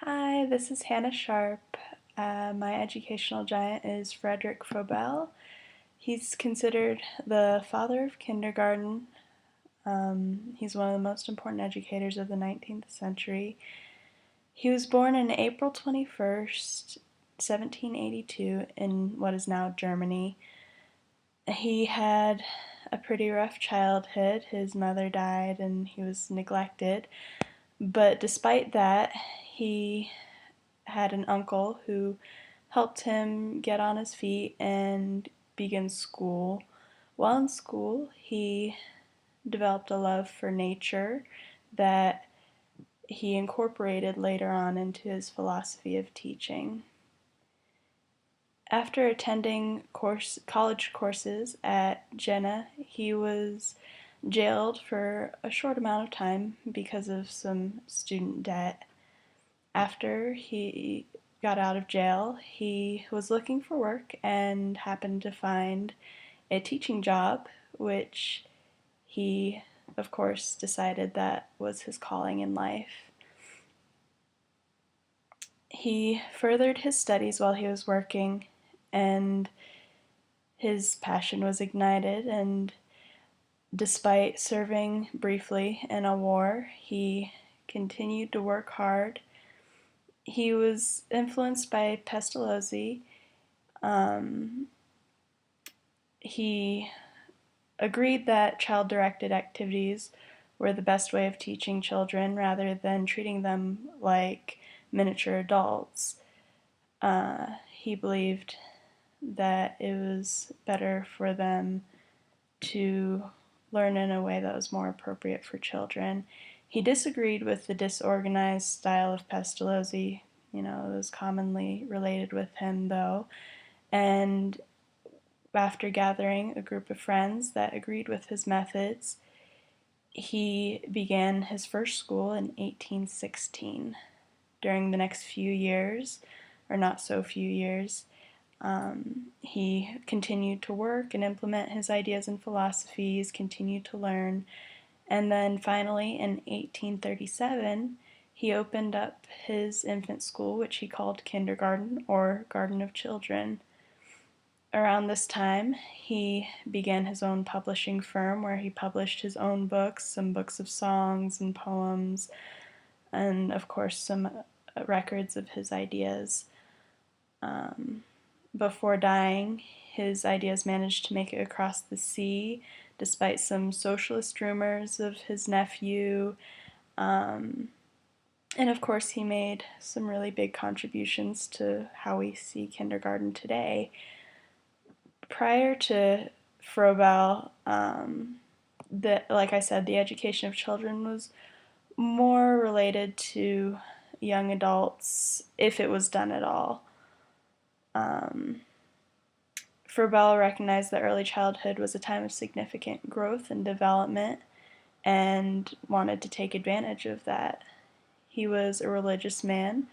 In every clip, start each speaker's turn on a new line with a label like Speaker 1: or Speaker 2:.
Speaker 1: Hi, this is Hannah Sharp. My educational giant is Friedrich Froebel. He's considered the father of kindergarten. He's one of the most important educators of the 19th century. He was born on April 21st, 1782, in what is now Germany. He had a pretty rough childhood. His mother died and he was neglected. But despite that, he had an uncle who helped him get on his feet and begin school. While in school, he developed a love for nature that he incorporated later on into his philosophy of teaching. After attending college courses at Jena, he was jailed for a short amount of time because of some student debt. After he got out of jail, he was looking for work and happened to find a teaching job, which he, of course, decided that was his calling in life. He furthered his studies while he was working, and his passion was ignited, and despite serving briefly in a war, he continued to work hard. He was influenced by Pestalozzi. He agreed that child-directed activities were the best way of teaching children rather than treating them like miniature adults. He believed that it was better for them to learn in a way that was more appropriate for children. He disagreed with the disorganized style of Pestalozzi. It was commonly related with him, though, and after gathering a group of friends that agreed with his methods, he began his first school in 1816. During the next few years, or not so few years, he continued to work and implement his ideas and philosophies, continued to learn, and then finally in 1837 he opened up his infant school, which he called kindergarten, or garden of children. Around this time, he began his own publishing firm where he published his own books, some books of songs and poems, and of course some records of his ideas. Before dying, his ideas managed to make it across the sea, despite some socialist rumors of his nephew. And of course, he made some really big contributions to how we see kindergarten today. Prior to Froebel, like I said, the education of children was more related to young adults, if it was done at all. Froebel recognized that early childhood was a time of significant growth and development and wanted to take advantage of that. He was a religious man,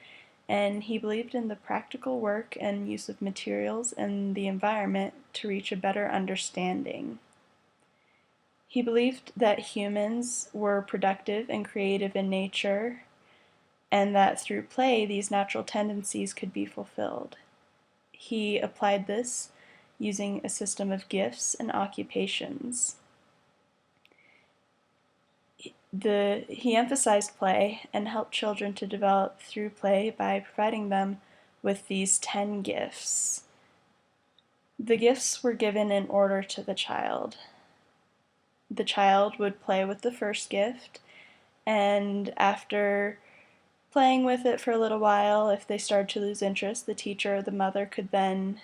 Speaker 1: and he believed in the practical work and use of materials and the environment to reach a better understanding. He believed that humans were productive and creative in nature, and that through play these natural tendencies could be fulfilled. He applied this using a system of gifts and occupations. He emphasized play and helped children to develop through play by providing them with these 10 gifts. The gifts were given in order to the child. The child would play with the first gift, and after playing with it for a little while, if they started to lose interest, the teacher or the mother could then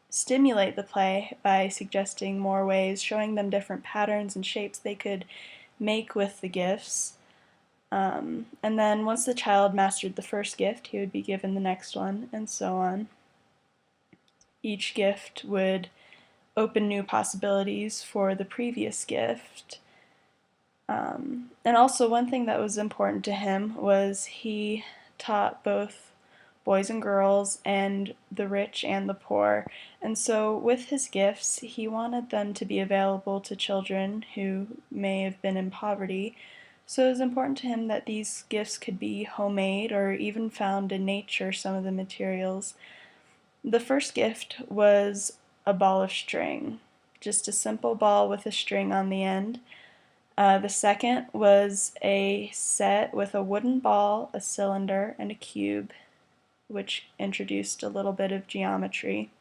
Speaker 1: stimulate the play by suggesting more ways, showing them different patterns and shapes they could make with the gifts. And then once the child mastered the first gift, he would be given the next one, and so on. Each gift would open new possibilities for the previous gift. And also one thing that was important to him was he taught both boys and girls and the rich and the poor. And so with his gifts, he wanted them to be available to children who may have been in poverty, So it was important to him that these gifts could be homemade or even found in nature, some of the materials. The first gift was a ball of string, just a simple ball with a string on the end. The second was a set with a wooden ball, a cylinder, and a cube, which introduced a little bit of geometry.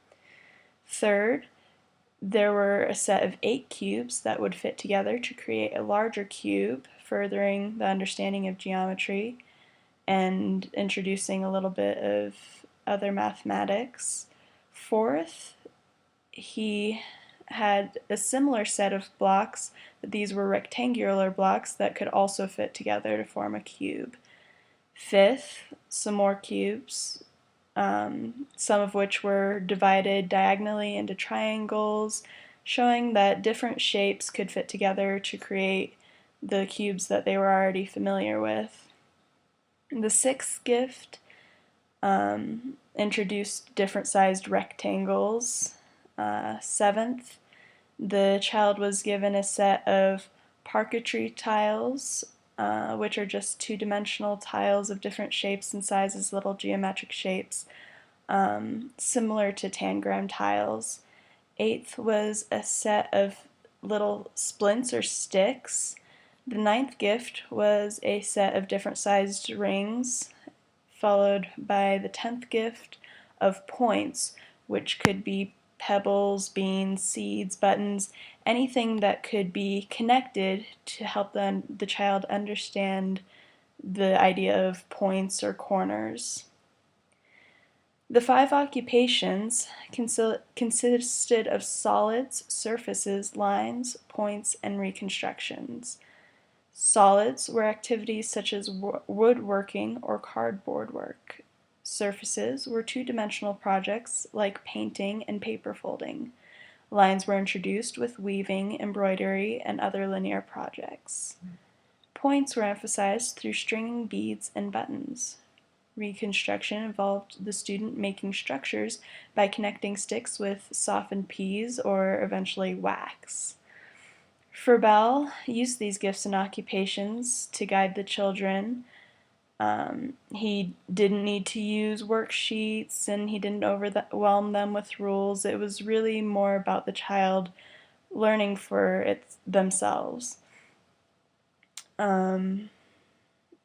Speaker 1: Third, there were a set of 8 cubes that would fit together to create a larger cube, furthering the understanding of geometry and introducing a little bit of other mathematics. Fourth, he had a similar set of blocks, but these were rectangular blocks that could also fit together to form a cube. Fifth, some more cubes, some of which were divided diagonally into triangles, showing that different shapes could fit together to create the cubes that they were already familiar with. The sixth gift introduced different sized rectangles. Seventh, the child was given a set of parquetry tiles, which are just two-dimensional tiles of different shapes and sizes, little geometric shapes, similar to tangram tiles. Eighth was a set of little splints or sticks. The ninth gift was a set of different sized rings, followed by the 10th gift of points, which could be pebbles, beans, seeds, buttons, anything that could be connected to help the child understand the idea of points or corners. The 5 occupations consisted of solids, surfaces, lines, points, and reconstructions. Solids were activities such as woodworking or cardboard work. Surfaces were two-dimensional projects like painting and paper folding. Lines were introduced with weaving, embroidery, and other linear projects. Points were emphasized through stringing beads and buttons. Reconstruction involved the student making structures by connecting sticks with softened peas or eventually wax. Froebel used these gifts and occupations to guide the children. He didn't need to use worksheets and he didn't overwhelm them with rules. It was really more about the child learning for themselves. And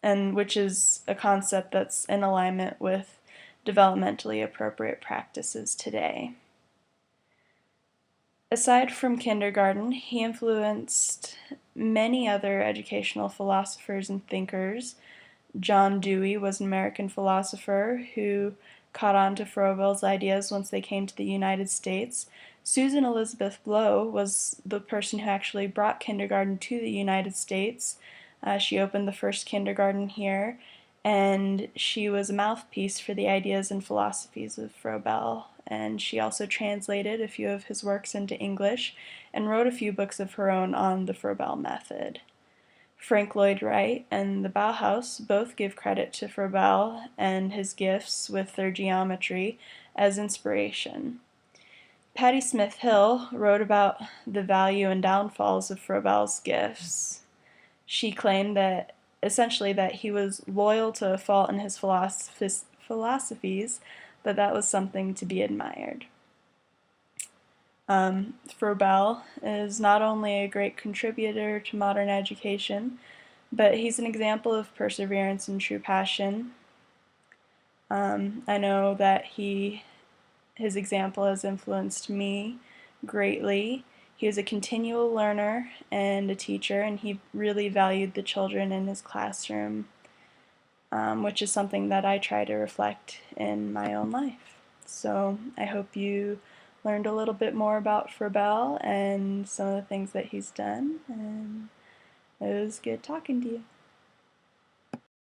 Speaker 1: which is a concept that's in alignment with developmentally appropriate practices today. Aside from kindergarten, he influenced many other educational philosophers and thinkers. John Dewey was an American philosopher who caught on to Froebel's ideas once they came to the United States. Susan Elizabeth Blow was the person who actually brought kindergarten to the United States. She opened the first kindergarten here, and she was a mouthpiece for the ideas and philosophies of Froebel. And she also translated a few of his works into English and wrote a few books of her own on the Froebel method. Frank Lloyd Wright and the Bauhaus both give credit to Froebel and his gifts with their geometry as inspiration. Patti Smith Hill wrote about the value and downfalls of Froebel's gifts. She claimed that essentially that he was loyal to a fault in his philosophies, but that was something to be admired. Froebel is not only a great contributor to modern education, but he's an example of perseverance and true passion. I know that his example has influenced me greatly. He was a continual learner and a teacher, and he really valued the children in his classroom, which is something that I try to reflect in my own life. So I hope you learned a little bit more about Froebel and some of the things that he's done, and it was good talking to you.